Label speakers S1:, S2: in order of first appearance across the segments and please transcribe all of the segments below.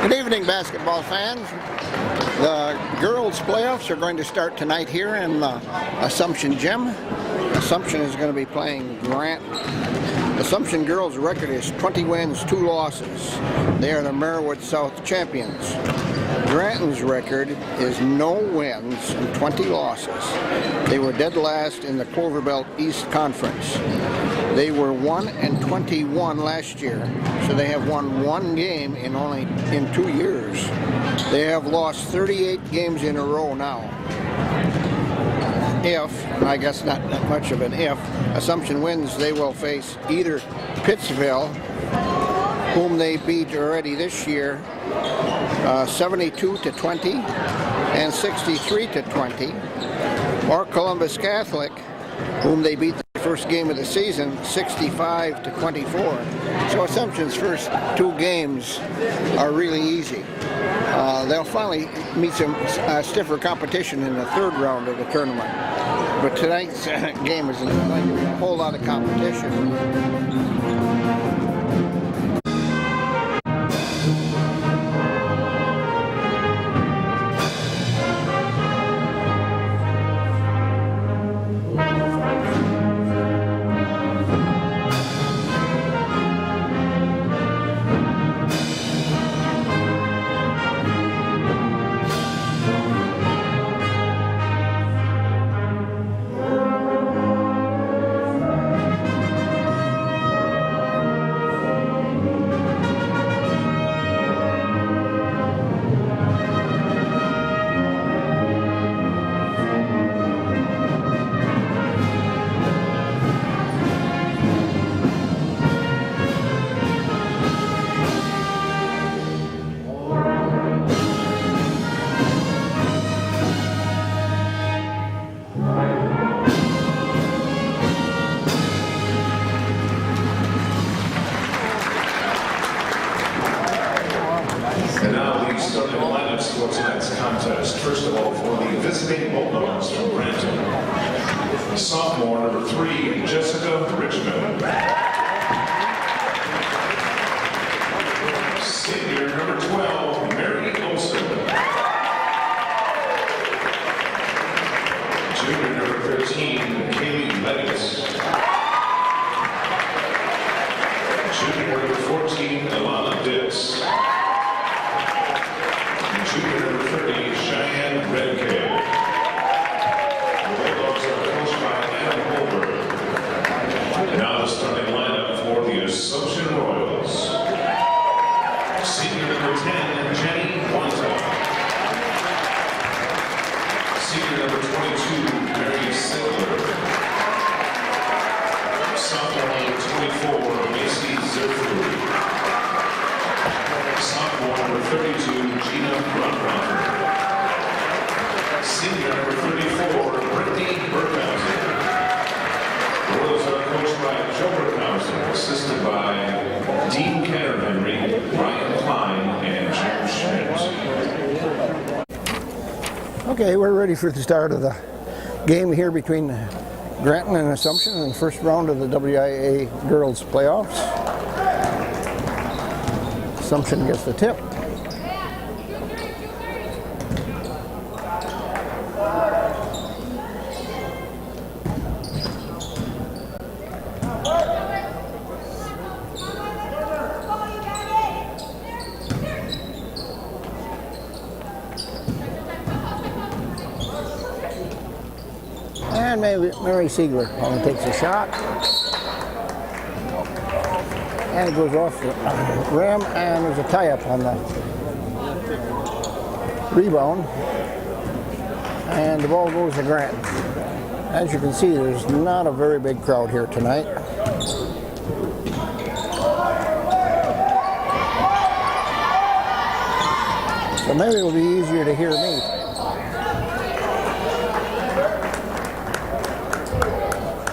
S1: Good evening, basketball fans. The girls' playoffs are going to start tonight here in Assumption Gym. Assumption is going to be playing Granton. Assumption girls' record is 20 wins, 2 losses. They are the Merriwood South champions. Granton's record is no wins and 20 losses. They were dead last in the Clover Belt East Conference. They were 1-21 last year, so they have won 1 game in 2 years. They have lost 38 games in a row now. If, I guess not much of an if, Assumption wins, they will face either Pittsville, whom they beat already this year, 72-20 and 63-20, or Columbus Catholic, whom they beat the first game of the season, 65-24. So Assumption's first 2 games are really easy. They'll finally meet some stiffer competition in the 3rd round of the tournament. But tonight's game is like a whole lot of competition.
S2: First of all, for the visiting Bulldogs from Granton, sophomore number 3, Jessica Richmond. Senior number 12, Mary Olson. Junior number 13, Kaylee Leggett. Junior number 14, Alana Dix. Junior number 30, Cheyenne Redcade. The Bulldogs are coached by Adam Holberg. And now the starting lineup for the Assumption Royals. Senior number 10, Jenny Wanta. Senior number 22, Mary Sigler. Sophomore number 24, Macy Zerfru. Sophomore number 32, Gina Brunhauser. Senior number 34, Brittany Berghausen. The Royals are coached by Joe Berghausen, assisted by Dean Kenner Henry, Brian Klein, and Jim Schmidt.
S1: Okay, we're ready for the start of the game here between Granton and Assumption in the first round of the WIA girls playoffs. Assumption gets the tip. And Mary Siegler only takes a shot. And it goes off the rim, and there's a tie-up on the rebound. And the ball goes to Granton. As you can see, there's not a very big crowd here tonight. So maybe it'll be easier to hear me.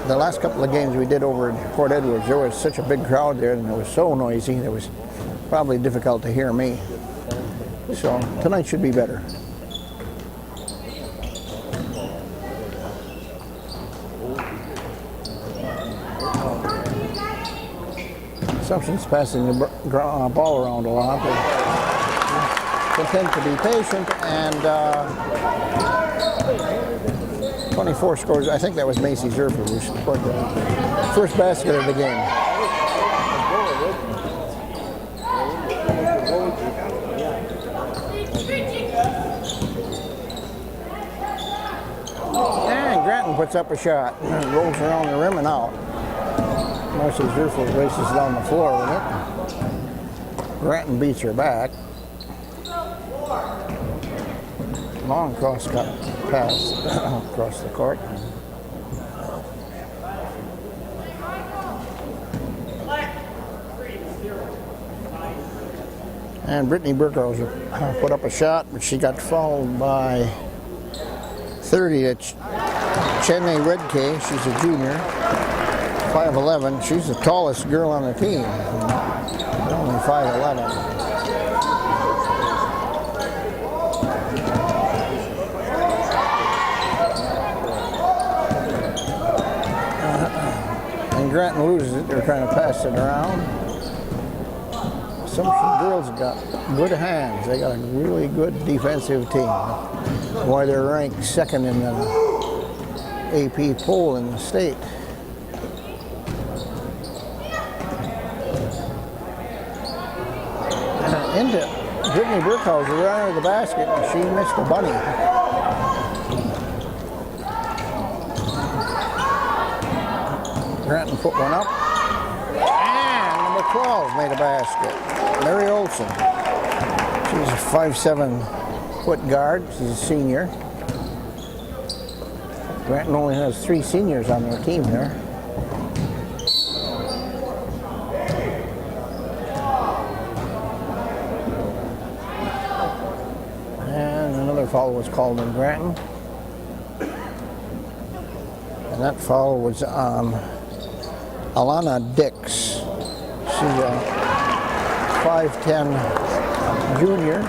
S1: The last couple of games we did over in Port Edwards, there was such a big crowd there and it was so noisy, it was probably difficult to hear me. So tonight should be better. Assumption's passing the ball around a lot. content to be patient, and 24 scores. I think that was Macy Zerfer who scored the first basket of the game. And Granton puts up a shot. Rolls around the rim and out. Marcy Zerfer races down the floor with it. Granton beats her back. Long cross-cut pass across the court. And Brittany Burkhauser put up a shot, but she got fouled by 30 at Cheney Redkay. She's a junior, 5'11". She's the tallest girl on the team, only 5'11". And Granton loses it. They're trying to pass it around. Some girls have got good hands. They got a really good defensive team. Why they're ranked second in the AP poll in the state. Into Brittany Burkhauser right under the basket, and she missed a bunny. Granton put one up, and number 12 made a basket. Mary Olson. She's a 5'7" guard. She's a senior. Granton only has 3 seniors on their team here. And another foul was called on Granton. And that foul was on Alana Dix. She's a 5'10" junior.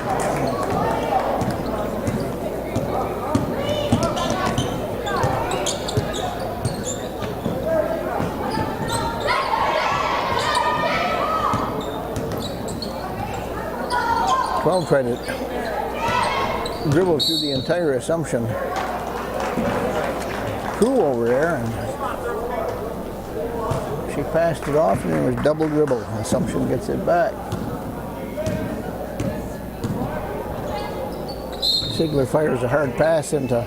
S1: Well, tried to dribble through the entire Assumption crew over there, and she passed it off, and there was double dribble. Assumption gets it back. Ziegler fires a hard pass into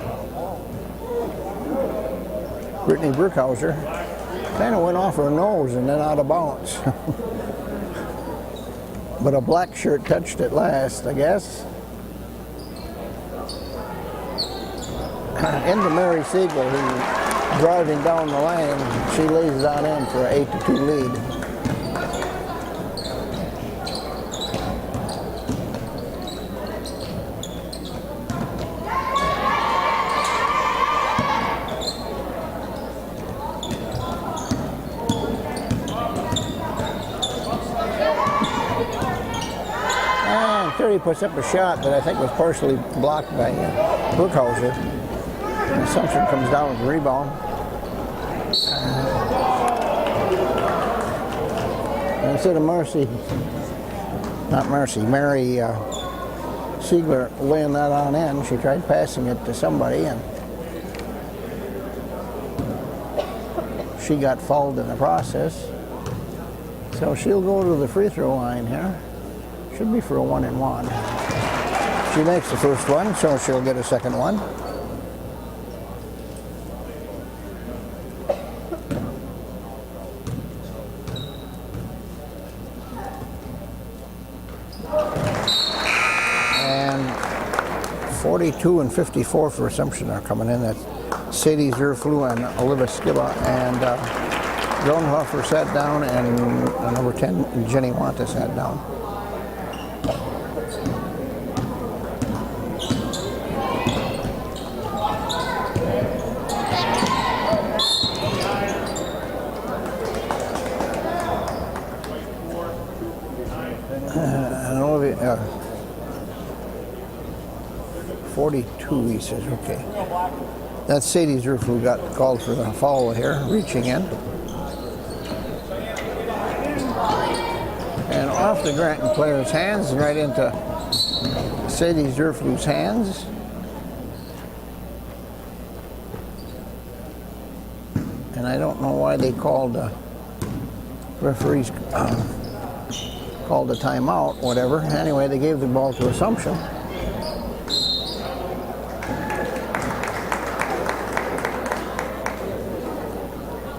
S1: Brittany Burkhauser. Kind of went off her nose and then out of bounds. But a black shirt touched it last, I guess. Into Mary Ziegler, who's driving down the lane. She lays it on in for an 8-2 lead. He puts up a shot that I think was partially blocked by Burkhauser. Assumption comes down with the rebound. And instead of Mary Ziegler laying that on in, she tried passing it to somebody, and she got fouled in the process. So she'll go to the free throw line here. Should be for a 1-and-1. She makes the first one, so she'll get a second one. And 42 and 54 for Assumption are coming in. That's Sadie Zerflu and Olivia Skiba, and Groenhofer sat down, and number 10, Jenny Wanta sat down. And Olivia, 42, he says, okay. That's Sadie Zerflu got called for the foul here, reaching in. And off the Granton player's hands and right into Sadie Zerflu's hands. And I don't know why they called referees called a timeout, whatever. Anyway, they gave the ball to Assumption.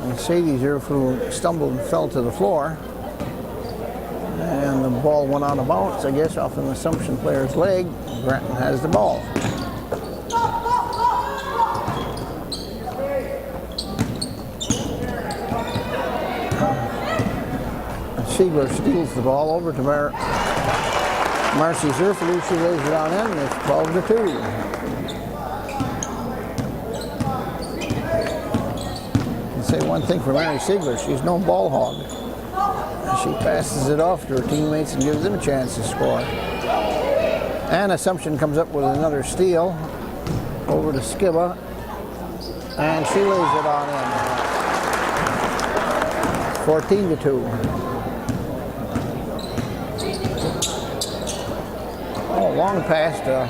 S1: And Sadie Zerflu stumbled and fell to the floor. And the ball went out of bounds, I guess, off an Assumption player's leg. Granton has the ball. Siegler steals the ball over to Marcy Zerflu. She lays it on in, and it's 12-2. I can say one thing for Mary Siegler, she's no ball hog. She passes it off to her teammates and gives them a chance to score. And Assumption comes up with another steal over to Skiba, and she lays it on in. 14-2. Oh, long pass to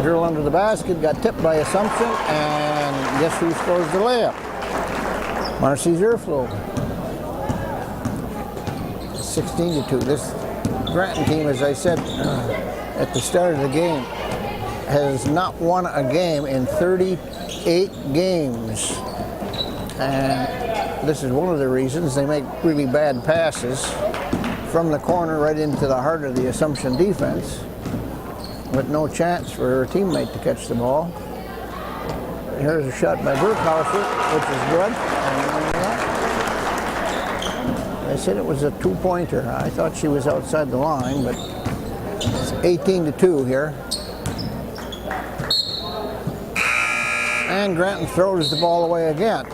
S1: girl under the basket, got tipped by Assumption, and guess who scores the layup? Marcy Zerflu. 16-2. This Granton team, as I said at the start of the game, has not won a game in 38 games. And this is one of the reasons. They make really bad passes from the corner right into the heart of the Assumption defense, with no chance for her teammate to catch the ball. Here's a shot by Burkhauser, which is good. I said it was a two-pointer. I thought she was outside the line, but it's 18-2 here. And Granton throws the ball away again.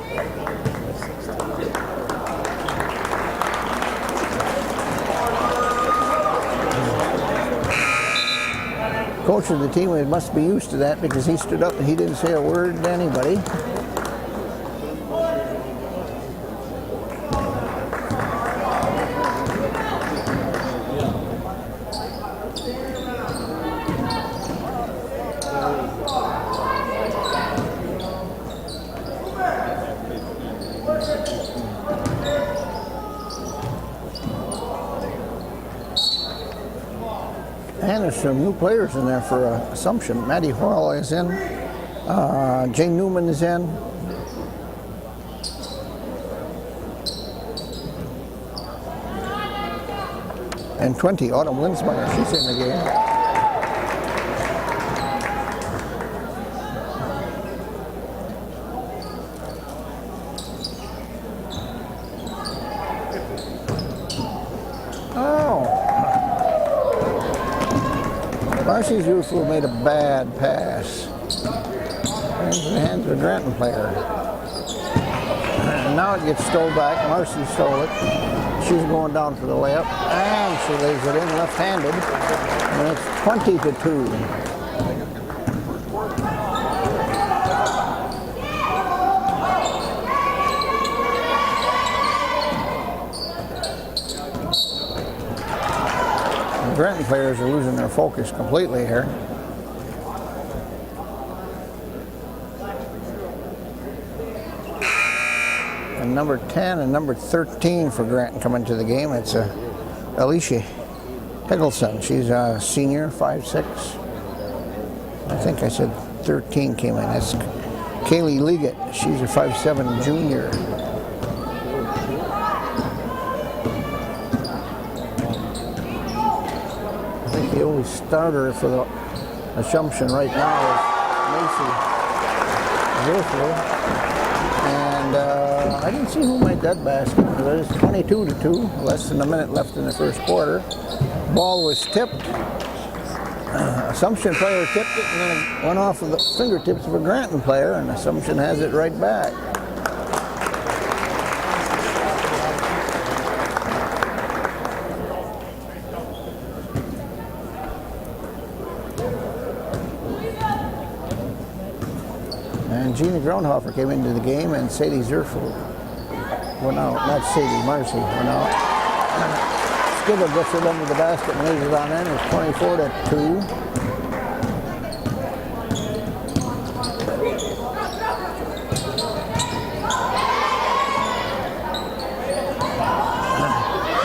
S1: Coach of the team must be used to that, because he stood up and he didn't say a word to anybody. And there's some new players in there for Assumption. Maddie Hoyle is in. Jane Newman is in. And 20, Autumn Linsmeyer, she's in the game. Marcy Zerflu made a bad pass. Into the hands of a Granton player. And now it gets stole back. Marcy stole it. She's going down for the layup. And she lays it in left-handed. And it's 20-2. Granton players are losing their focus completely here. And number 10 and number 13 for Granton come into the game. It's Alicia Higgelson. She's a senior, 5'6". I think I said 13 came in. That's Kaylee Liggett. She's a 5'7" junior. The only starter for the Assumption right now is Macy Zerflu. And I didn't see who made that basket. It was 22-2, less than a minute left in the first quarter. Ball was tipped. Assumption player tipped it, and then it went off of the fingertips of a Granton player, and Assumption has it right back. And Gina Grounhofer came into the game, and Sadie Zerflu went out. Not Sadie, Marcy went out. Skibba gets it under the basket and lays it on in. It's 24-2.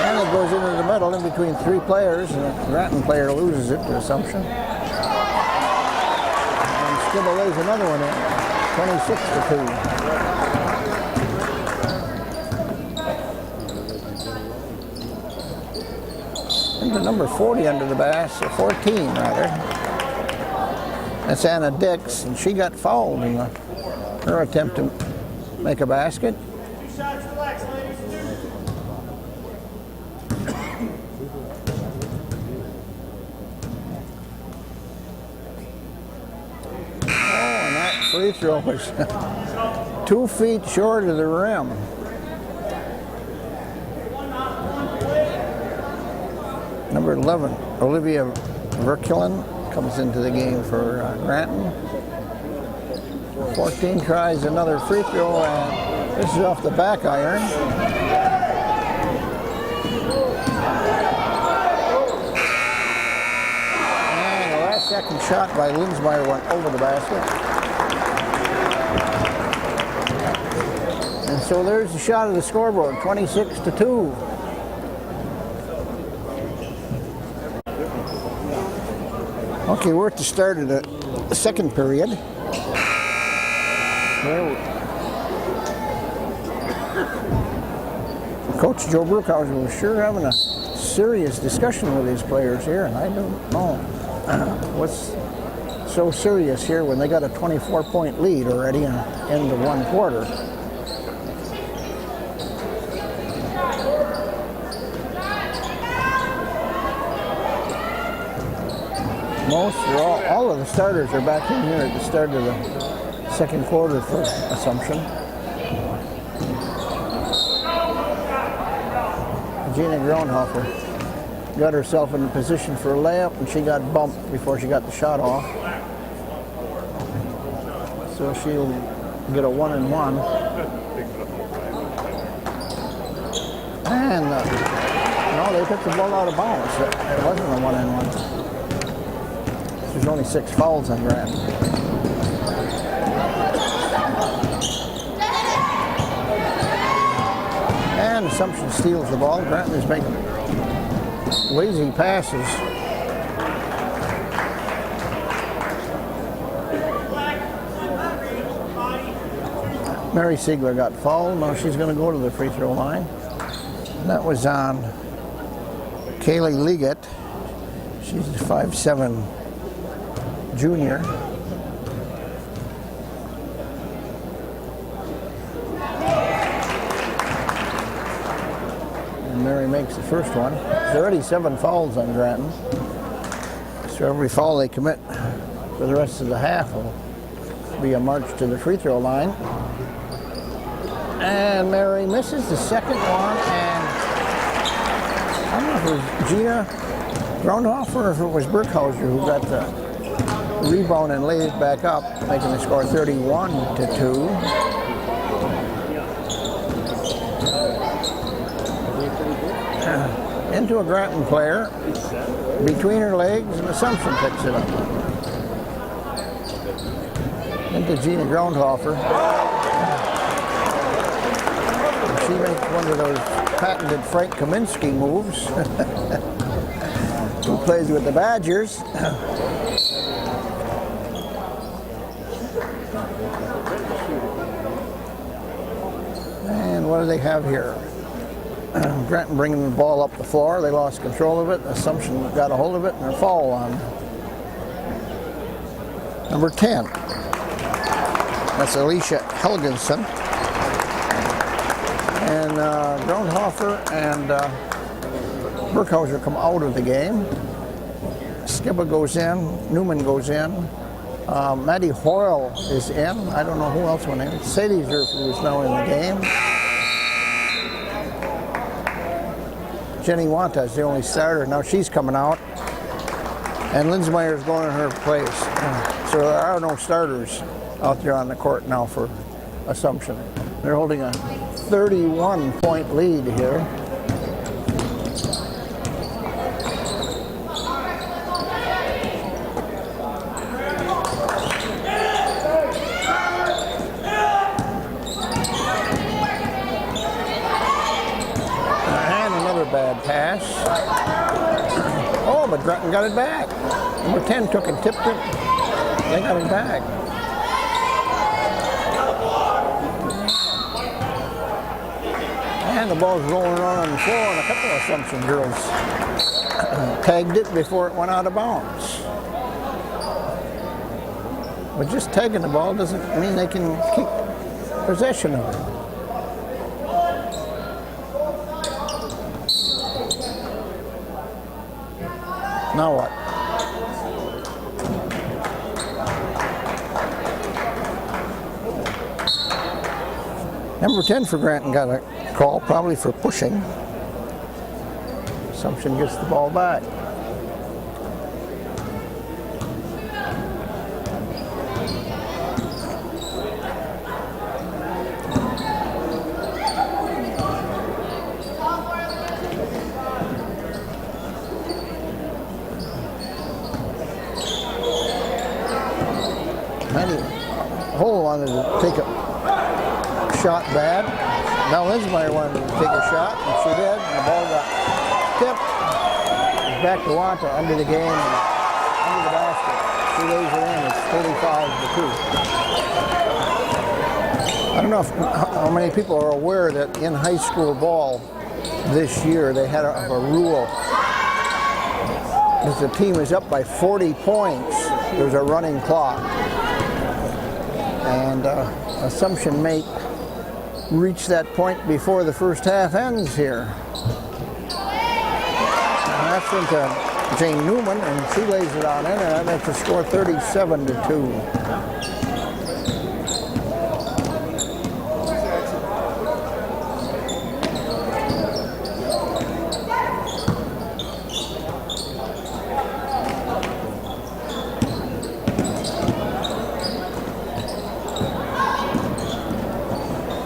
S1: And it goes into the middle in between three players, and the Granton player loses it to Assumption. And Skibba lays another one in, 26-2. Into number 40 under the basket, 14 rather. That's Anna Dix, and she got fouled in her attempt to make a basket.
S3: 2 shots, relax, ladies.
S1: Oh, and that free throw was 2 feet short of the rim. Number 11, Olivia Verkulen, comes into the game for Granton. 14 tries another free throw, and this is off the back iron. And the last second shot by Lindsmeyer went over the basket. And so there's the shot of the scoreboard, 26-2. Okay, we're at the start of the second period. Coach Joe Brookhauser was sure having a serious discussion with his players here, and I don't know what's so serious here when they got a 24-point lead already in the end of one quarter. All of the starters are back in here at the start of the second quarter for Assumption. Gina Groenhofer got herself in position for a layup, and she got bumped before she got the shot off. So she'll get a 1-and-1. And no, they took the ball out of bounds. It wasn't a 1-and-1. There's only 6 fouls on Granton. And Assumption steals the ball. Granton is making lazy passes. Mary Siegler got fouled. Now she's going to go to the free throw line. And that was on Kaylee Liggett. She's a 5'7" junior. And Mary makes the first one. There's already 7 fouls on Granton. So every foul they commit for the rest of the half will be a march to the free throw line. And Mary misses the second one, and I don't know if it was Gina Groenhofer or if it was Brookhauser who got the rebound and laid it back up, making the score 31-2. Into a Granton player, between her legs, and Assumption picks it up. Into Gina Groenhofer. She makes one of those patented Frank Kaminsky moves. Who plays with the Badgers. And what do they have here? Granton bringing the ball up the floor. They lost control of it. Assumption got a hold of it, and a foul on number 10. That's Alicia Helgensen. And Groenhofer and Brookhauser come out of the game. Skibba goes in. Newman goes in. Maddie Hoyle is in. I don't know who else went in. Sadie Zerfer is now in the game. Jenny Wanta is the only starter. Now she's coming out. And Lindsmeyer is going in her place. So there are no starters out there on the court now for Assumption. They're holding a 31-point lead here. pass. Oh, but Granton got it back. Number 10 took and tipped it. They got it back. And the ball's rolling around on the floor, and a couple of Assumption girls tagged it before it went out of bounds. But just tagging the ball doesn't mean they can keep possession of it. Now what? Number 10 for Granton got a call, probably for pushing. Assumption gets the ball back. Hole wanted to take a shot bad. Now Linsmeyer wanted to take a shot, and she did, and the ball got tipped. It's back to Wanta under the game, and under the basket. She lays it in, it's 35-2. I don't know how many people are aware that in high school ball this year they had a rule. If the team is up by 40 points, there's a running clock. And Assumption may reach that point before the first half ends here. And that's into Jane Newman, and she lays it on in, and that makes the score 37-2.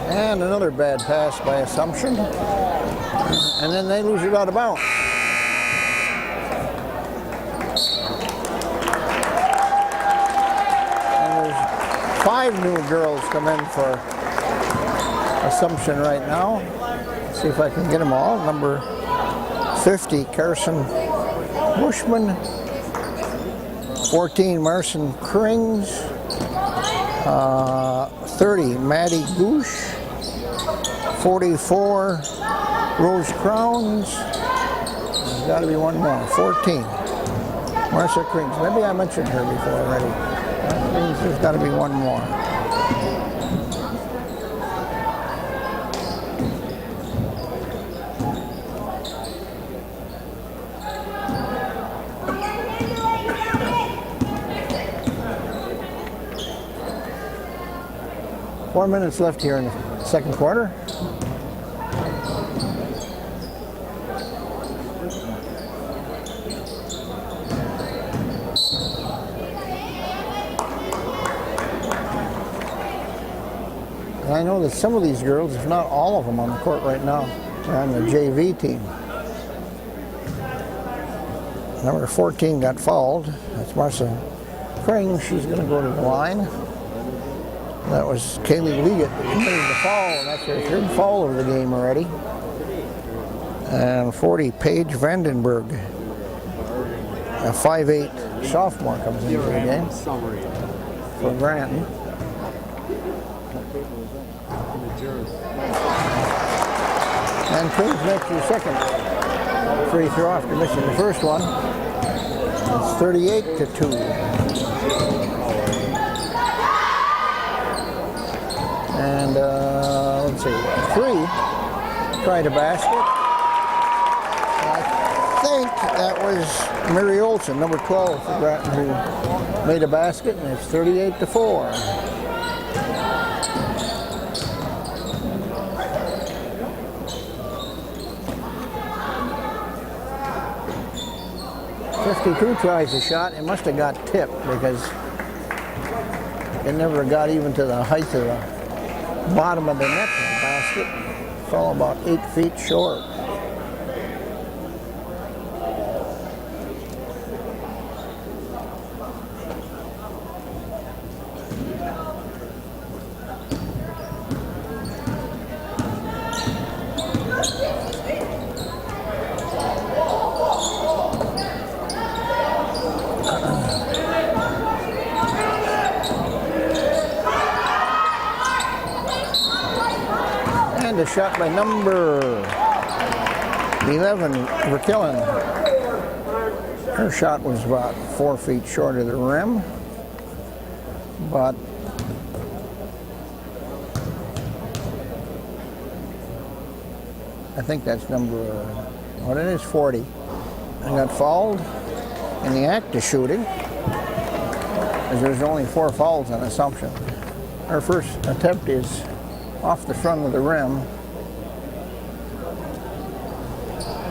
S1: And another bad pass by Assumption. And then they lose it out of bounds. And there's 5 new girls come in for Assumption right now. Let's see if I can get them all. Number 50, Carson Bushman. 14, Marson Krings. 30, Maddie Goosh. 44, Rose Crowns. There's got to be one more. 14, Marcia Krings. Maybe I mentioned her before already. That means there's got to be one more. Four minutes left here in the second quarter. And I know that some of these girls, if not all of them on the court right now, are on the JV team. Number 14 got fouled. That's Marcia Kring. She's going to go to the line. That was Kaylee Leggett committing the foul, and that's her third foul of the game already. And 40, Paige Vandenberg, a 5'8" sophomore, comes into the game for Granton. And Kings makes her second free throw after missing the first one. It's 38-2. And let's see, 3 tried a basket. I think that was Mary Olson, number 12 for Granton, who made a basket, and it's 38-4. .52 tries a shot. It must have got tipped because it never got even to the height of the bottom of the net in the basket. Fell about 8 feet short. And a shot by number 11, Verkillen. Her shot was about 4 feet short of the rim, but I think that's number, what it is, 40. I got fouled in the act of shooting, as there's only 4 fouls on Assumption. Her first attempt is off the front of the rim.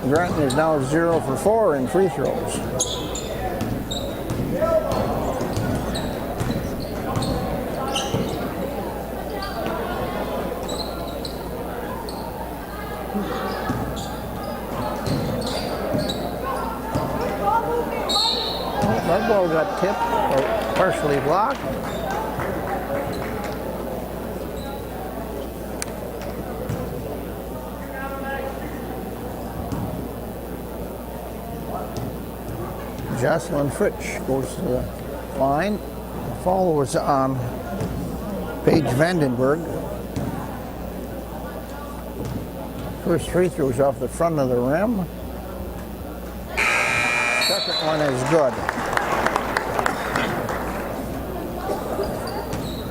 S1: Granton is now 0 for 4 in free throws. That ball got tipped or partially blocked. Jocelyn Fritsch goes to the line. The foul was on Paige Vandenberg. First free throw is off the front of the rim. Second one is good.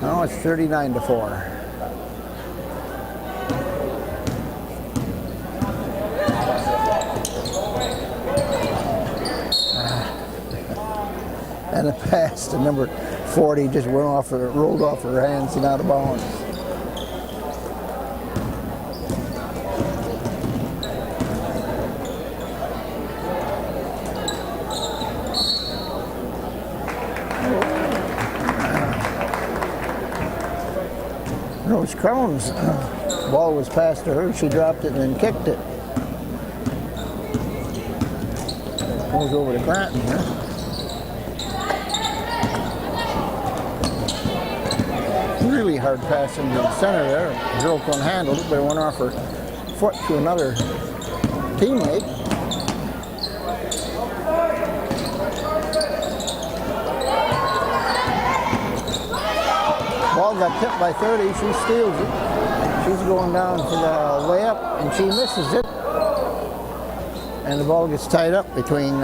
S1: Now it's 39-4. And a pass to number 40 just went off, rolled off her hands and out of bounds. Rose Crown's ball was passed to her. She dropped it and then kicked it. Goes over to Granton here. Really hard pass into the center there. The girl couldn't handle it, but it went off her foot to another teammate. Ball got tipped by 30. She steals it. She's going down for the layup, and she misses it. And the ball gets tied up between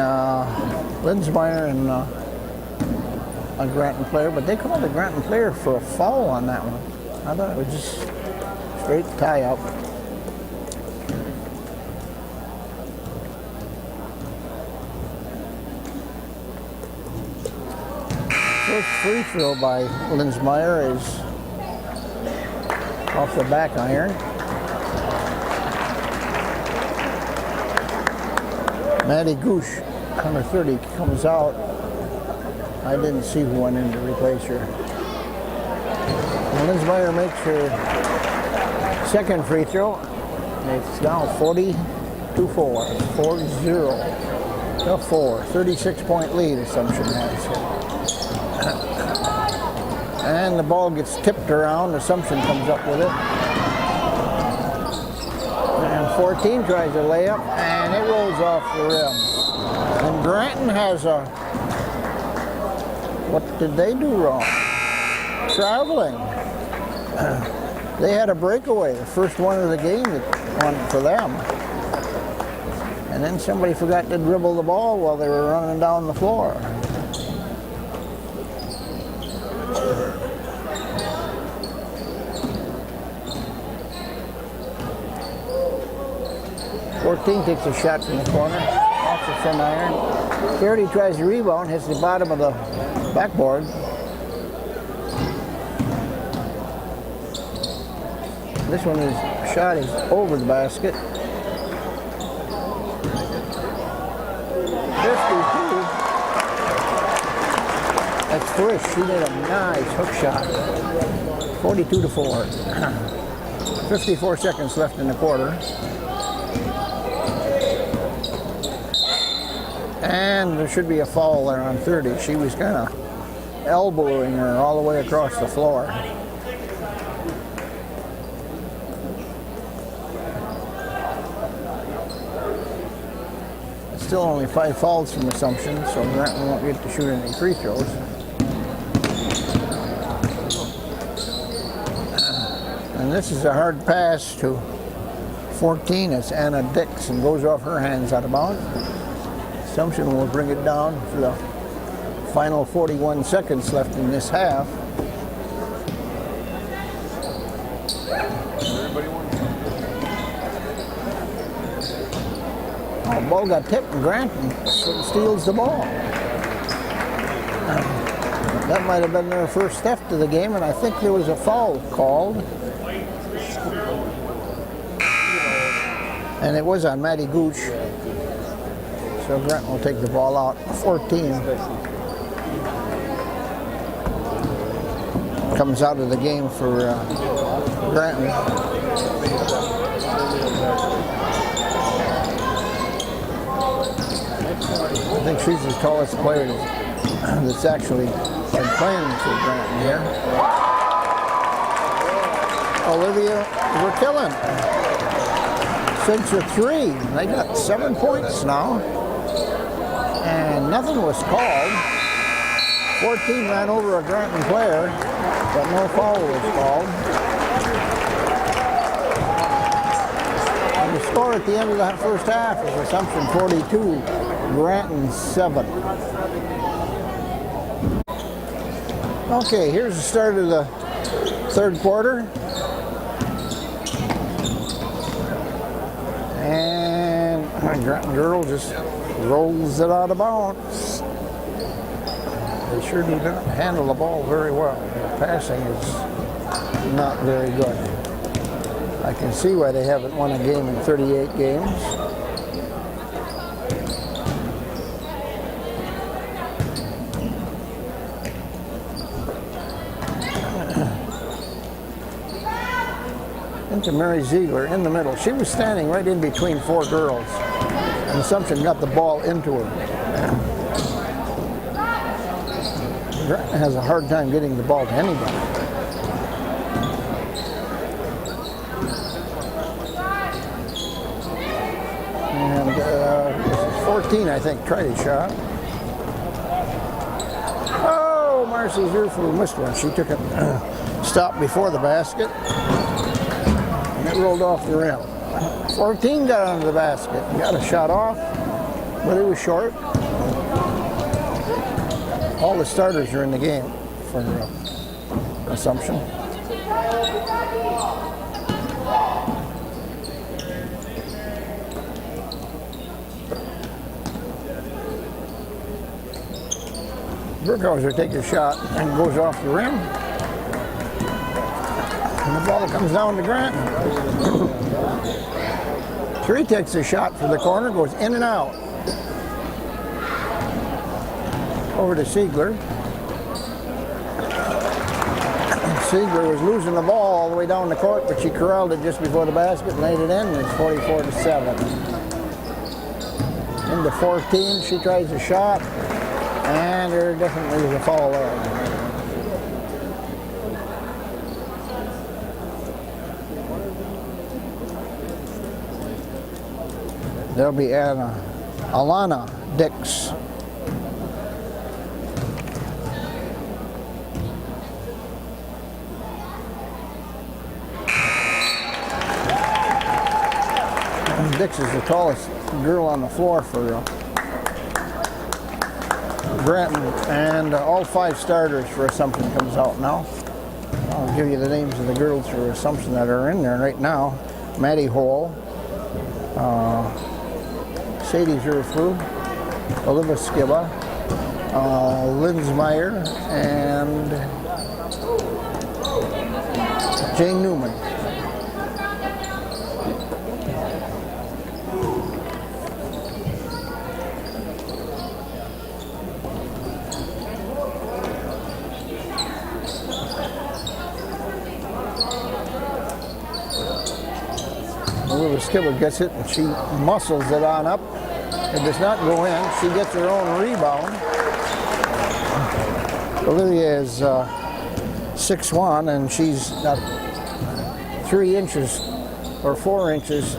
S1: Linsmeyer and a Granton player, but they called the Granton player for a foul on that one. I thought it was just straight tie up. First free throw by Linsmeyer is off the back iron. Maddie Goosh, number 30, comes out. I didn't see who went in to replace her. Linsmeyer makes her second free throw. It's now 40-4. 4-0 to 4. 36-point lead Assumption has here. And the ball gets tipped around. Assumption comes up with it. And 14 tries a layup, and it rolls off the rim. And Granton has a... What did they do wrong? Traveling. They had a breakaway, the first one of the game for them. And then somebody forgot to dribble the ball while they were running down the floor. Fourteen takes a shot from the corner, off the front iron. 30 tries to rebound, hits the bottom of the backboard. This one is shot is over the basket. 52. That's Frisch. She made a nice hook shot. 42-4. 54 seconds left in the quarter. And there should be a foul there on 30. She was kind of elbowing her all the way across the floor. It's still only 5 fouls from Assumption, so Granton won't get to shoot any free throws. And And this is a hard pass to 14. It's Anna Dix and goes off her hands out of bounds. Assumption will bring it down for the final 41 seconds left in this half. Oh, ball got tipped and Granton steals the ball. That might have been their first theft of the game, and I think there was a foul called. And it was on Matty Gooch. So Granton will take the ball out. 14 comes out of the game for Granton. I think she's the tallest player that's actually been playing for Granton here. Olivia Verkillen. 6 or 3. They got 7 points now. And nothing was called. 14 ran over a Granton player, but no foul was called. And the score at the end of that first half is Assumption 42, Granton 7. Okay, here's the start of the third quarter. And Granton girl just rolls it out of bounds. They sure do not handle the ball very well. The passing is not very good. I can see why they haven't won a game in 38 games. Into Mary Ziegler in the middle. She was standing right in between 4 girls. And Assumption got the ball into her. Granton has a hard time getting the ball to anybody. And this is 14, I think, tried a shot. Oh, Marcy Zierflu missed one. She took a stop before the basket. And it rolled off the rim. 14 got under the basket. Got a shot off, but it was short. All the starters are in the game for Assumption. Burkhauser takes a shot and goes off the rim. And the ball comes down to Granton. 3 takes a shot for the corner, goes in and out. Over to Ziegler. Ziegler was losing the ball all the way down the court, but she corralled it just before the basket and laid it in, and it's 44-7. Into 14, she tries a shot, and there definitely was a foul there. There'll be Alana Dix. Dix is the tallest girl on the floor for Granton, and all 5 starters for Assumption comes out now. I'll give you the names of the girls for Assumption that are in there right now. Maddie Hall, Sadie Zierflu, Olivia Skibba, Linsmeyer, and Jane Newman. Olivia Skibba gets it and she muscles it on up. It does not go in. She gets her own rebound. Olivia is 6'1", and she's got 3 inches or 4 inches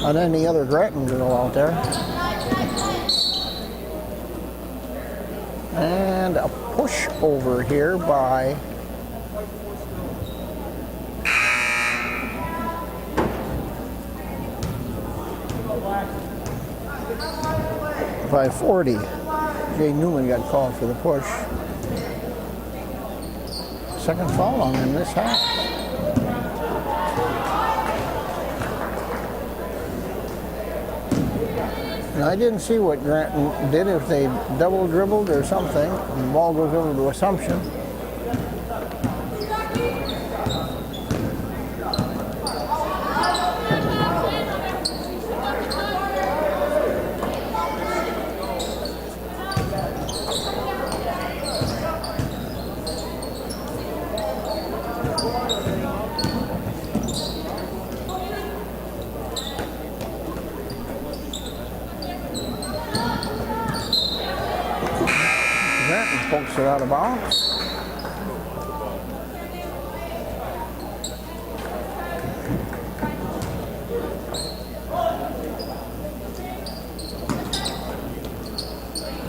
S1: on any other Granton girl out there. And a push over here by by 40. Jay Newman got called for the push. Second foul on him this half. And I didn't see what Granton did, if they double dribbled or something. And the ball goes over to Assumption. Granton pokes it out of bounds.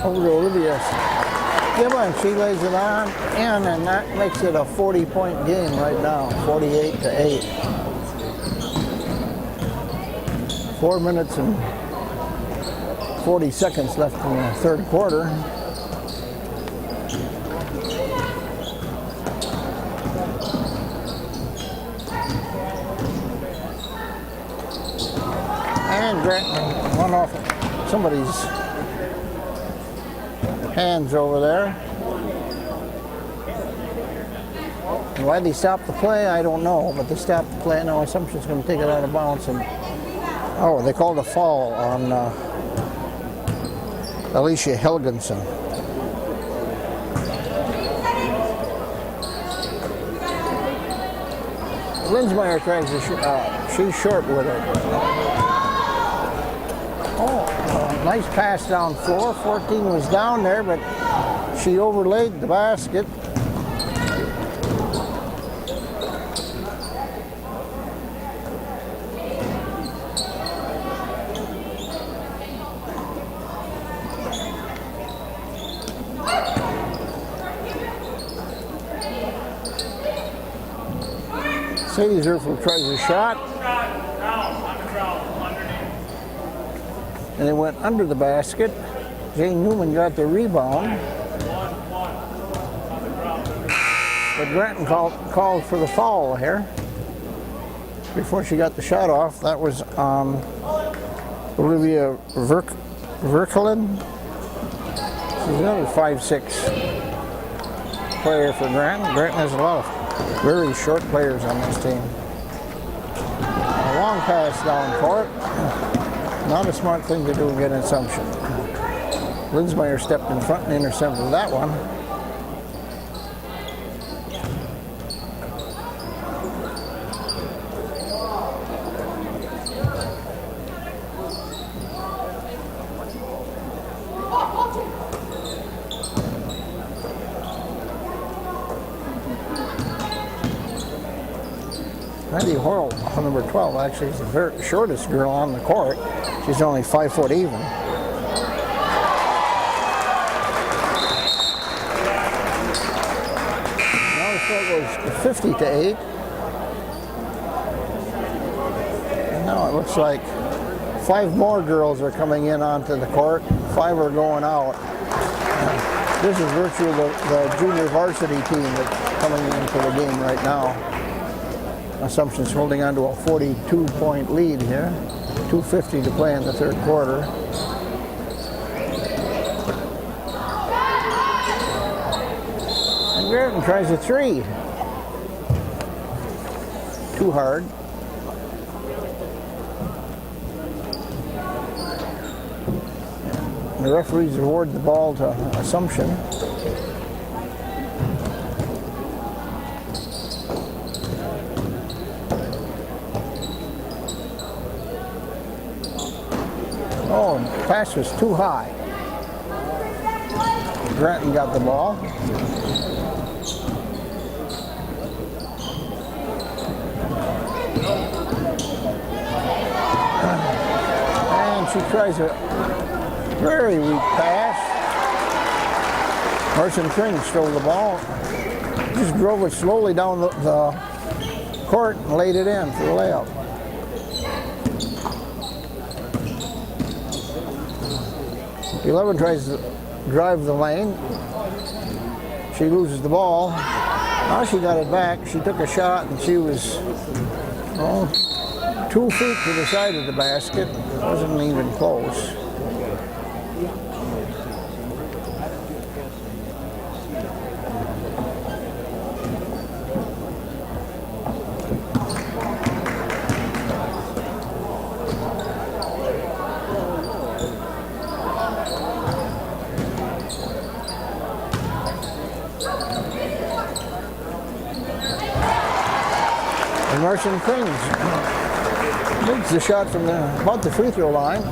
S1: Over to Olivia Gibbon, she lays it on in, and that makes it a 40-point game right now, 48-8. 4 minutes and 40 seconds left in the third quarter. And Granton went off somebody's hands over there. Why they stopped the play, I don't know, but they stopped the play. Now Assumption's going to take it out of bounds. And oh, they called a foul on Alicia Helgenson. Linsmeyer tries to she's short with it. Oh, nice pass down floor. 14 was down there, but she overlaid the basket. Sadie Zerfel tries a shot. And it went under the basket. Jane Newman got the rebound. But Granton called for the foul here before she got the shot off. That was Olivia Verkelen. She's another 5'6" player for Granton. Granton has a lot of very short players on this team. A long pass down court. Not a smart thing to do against Assumption. Linsmeyer stepped in front and intercepted that one. Randy Hoyle, number 12, actually is the very shortest girl on the court. She's only 5 foot even. Now the score goes 50-8. And now it looks like 5 more girls are coming in onto the court. 5 are going out. This is virtually the junior varsity team that's coming into the game right now. Assumption's holding on to a 42-point lead here. 2:50 to play in the third quarter. And Granton tries a 3. Too hard. The referees award the ball to Assumption. Oh, the pass was too high. Granton got the ball. And she tries a very weak pass. Carson Tring stole the ball. Just drove it slowly down the court and laid it in for the layup. 11 tries to drive the lane. She loses the ball. Now she got it back. She took a shot and she was 2 feet to the side of the basket. Wasn't even close. Marson Crings makes the shot from about the free throw line.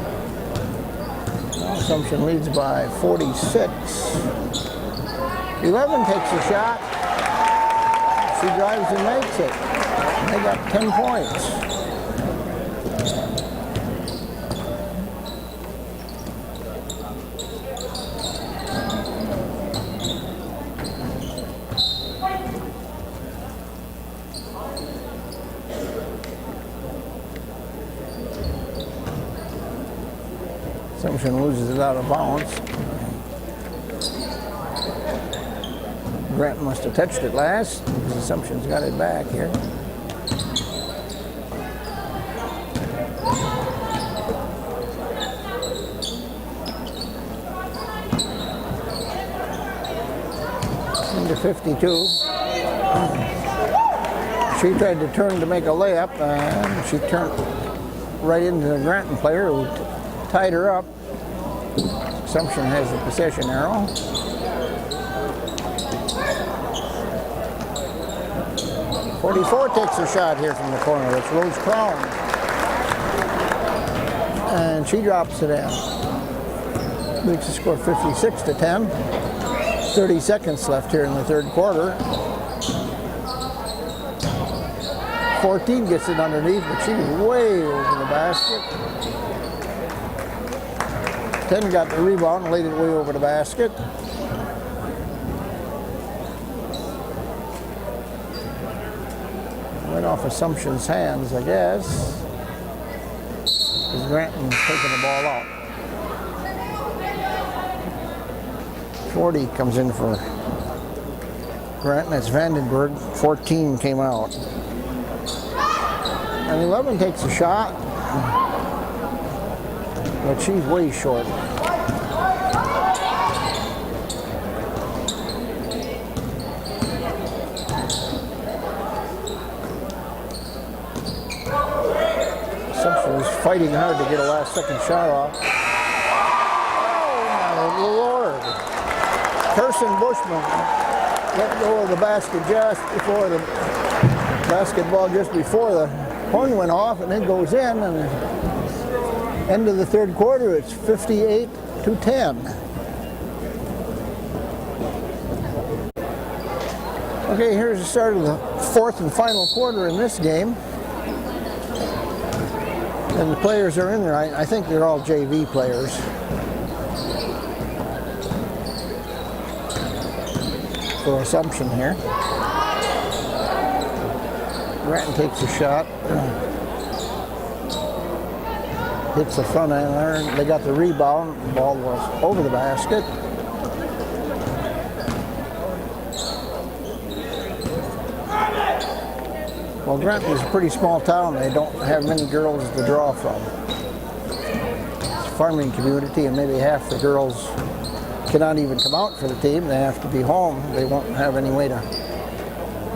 S1: Assumption leads by 46. 11 takes a shot. She drives and makes it. They got 10 points. Assumption loses it out of bounds. Granton must have touched it last, because Assumption's got it back here. Into 52. She tried to turn to make a layup, and she turned right into the Granton player who tied her up. Assumption has the possession arrow. .44 takes a shot here from the corner. It's Rose Crown. And she drops it in. Makes the score 56-10. 30 seconds left here in the third quarter. 14 gets it underneath, but she's way over the basket. 10 got the rebound and laid it way over the basket. Right off Assumption's hands, I guess. Because Granton's taking the ball out. 40 comes in for Granton. That's Vandenberg. 14 came out. And 11 takes a shot. But she's way short. Assumption was fighting hard to get a last second shot off. Oh my Lord. Kirsten Bushman let go of the basket just before the basketball, just before the horn went off, and it goes in, and end of the third quarter, it's 58-10. Okay, here's the start of the fourth and final quarter in this game. And the players are in there. I think they're all JV players. For Assumption here. Granton takes a shot. Hits the front end there. They got the rebound. The ball was over the basket. Well, Granton is a pretty small town. They don't have many girls to draw from. It's a farming community, and maybe half the girls cannot even come out for the team. They have to be home. They won't have any way to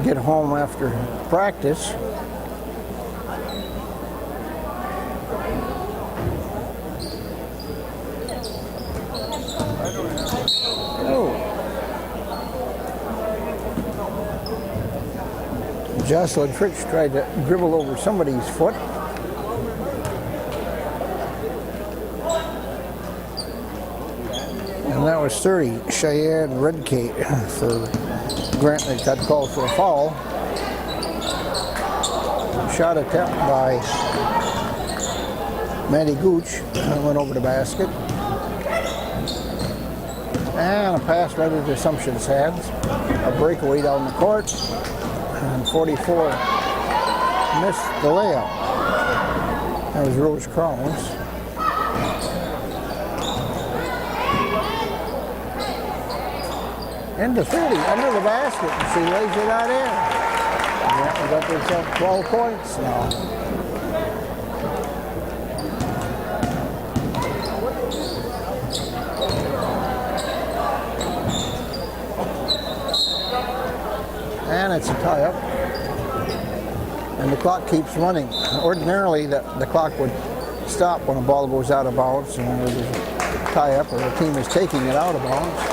S1: get home after practice. Jocelyn Fritsch tried to dribble over somebody's foot. And that was 30. Cheyenne Redcate for Granton got called for a foul. Shot attempt by Maddie Gooch went over the basket. And a pass right into Assumption's hands. A breakaway down the court. And 44 missed the layup. That was Rose Crowns. into 30, under the basket, and she lays it out in. Yeah, we got themselves 12 points now. And it's a tie-up. And the clock keeps running. Ordinarily, the clock would stop when a ball goes out of bounds and there's a tie-up or the team is taking it out of bounds.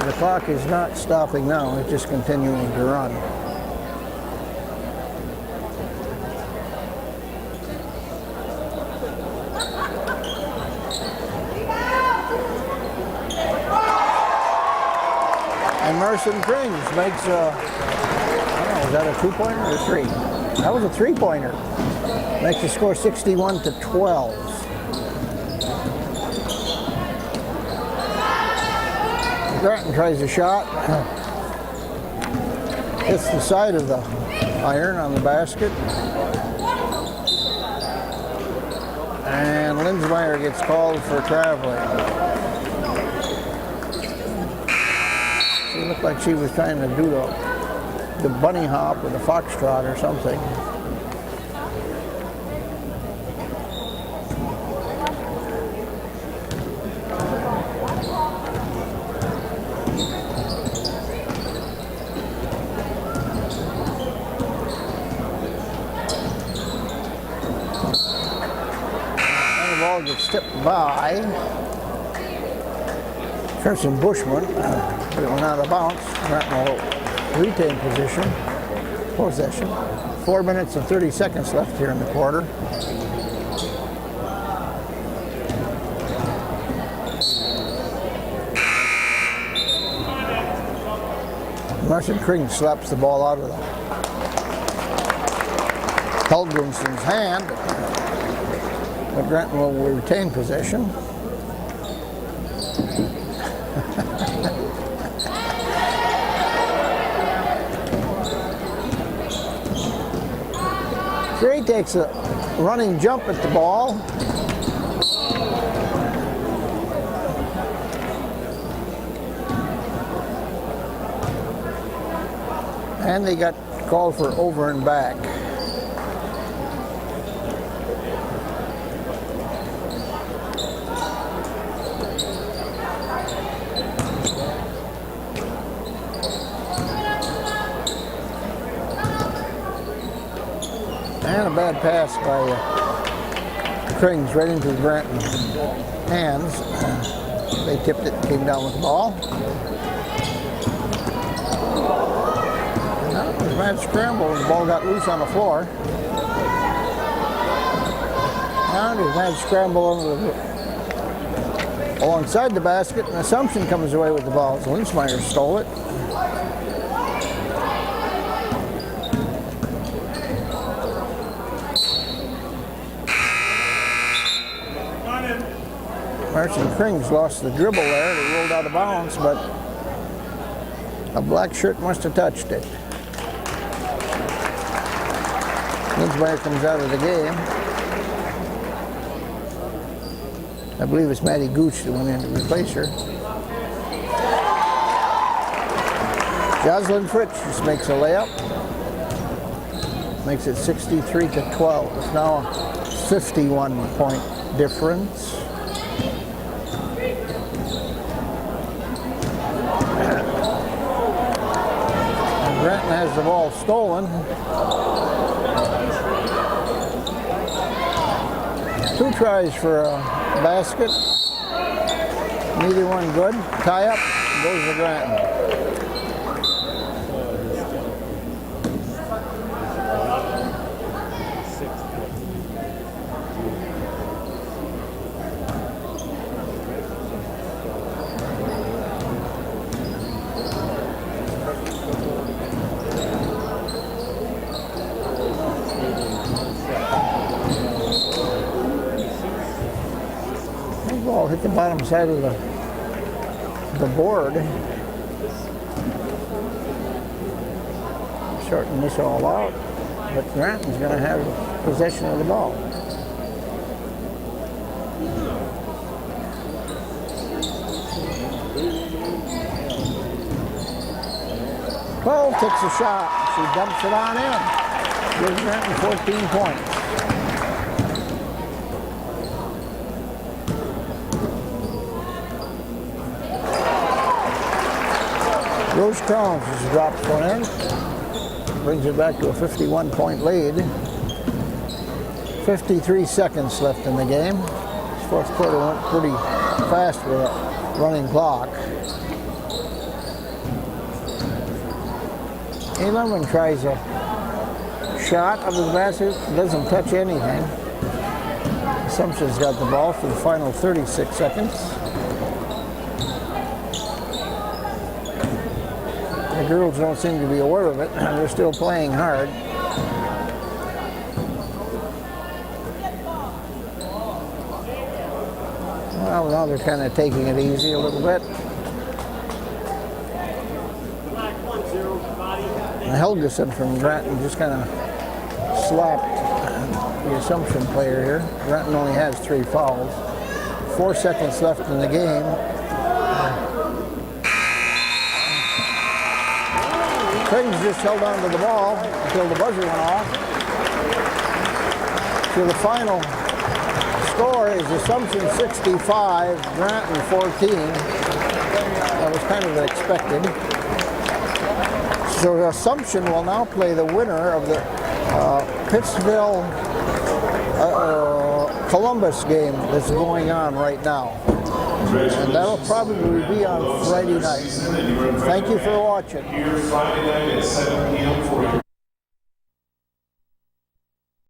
S1: The clock is not stopping now, it's just continuing to run. And Merson Krings makes a, I don't know, was that a 2-pointer or a 3? That was a 3-pointer. Makes the score 61-12. Granton tries a shot. Hits the side of the iron on the basket. And Linsmeyer gets called for traveling. She looked like she was trying to do the bunny hop or the foxtrot or something. And the ball gets tipped by Kirsten Bushman. But it went out of bounds. Granton will retain possession. 4 minutes and 30 seconds left here in the quarter. Merson Krings slaps the ball out of the Helgenson's hand, but Granton will retain possession. Gray takes a running jump at the ball. And they got called for over and back. And a bad pass by Krings right into the Granton hands. They tipped it and came down with the ball. It was a mad scramble and the ball got loose on the floor. And there's a mad scramble alongside the basket, and Assumption comes away with the ball. So Linsmeyer stole it. Merson Krings lost the dribble there. They rolled out of bounds, but a black shirt must have touched it. Linsmeyer comes out of the game. I believe it's Maddie Gooch that went in to replace her. Jocelyn Fritz just makes a layup. Makes it 63-12. It's now a 51-point difference. Granton has the ball stolen. 2 tries for a basket. Neither one good. Tie up, goes to Granton. Hit the bottom side of the board. Shorten this all out, but Granton's going to have possession of the ball. 12 takes a shot. She dumps it on in. Gives Granton 14 points. Rose Crowns has dropped one in. Brings it back to a 51-point lead. 53 seconds left in the game. This fourth quarter went pretty fast with a running clock. Lemon tries a shot of the basket, doesn't touch anything. Assumption's got the ball for the final 36 seconds. The girls don't seem to be aware of it. They're still playing hard. Well, now they're kind of taking it easy a little bit. Helgeson from Granton just kind of slapped the Assumption player here. Granton only has 3 fouls. 4 seconds left in the game. Craig's just held on to the ball until the buzzer went off. So the final score is Assumption 65, Granton 14. That was kind of expected. So Assumption will now play the winner of the Pittsville Columbus game that's going on right now. And that'll probably be on Friday night. Thank you for watching.
S2: Here Friday night at 7 p.m. for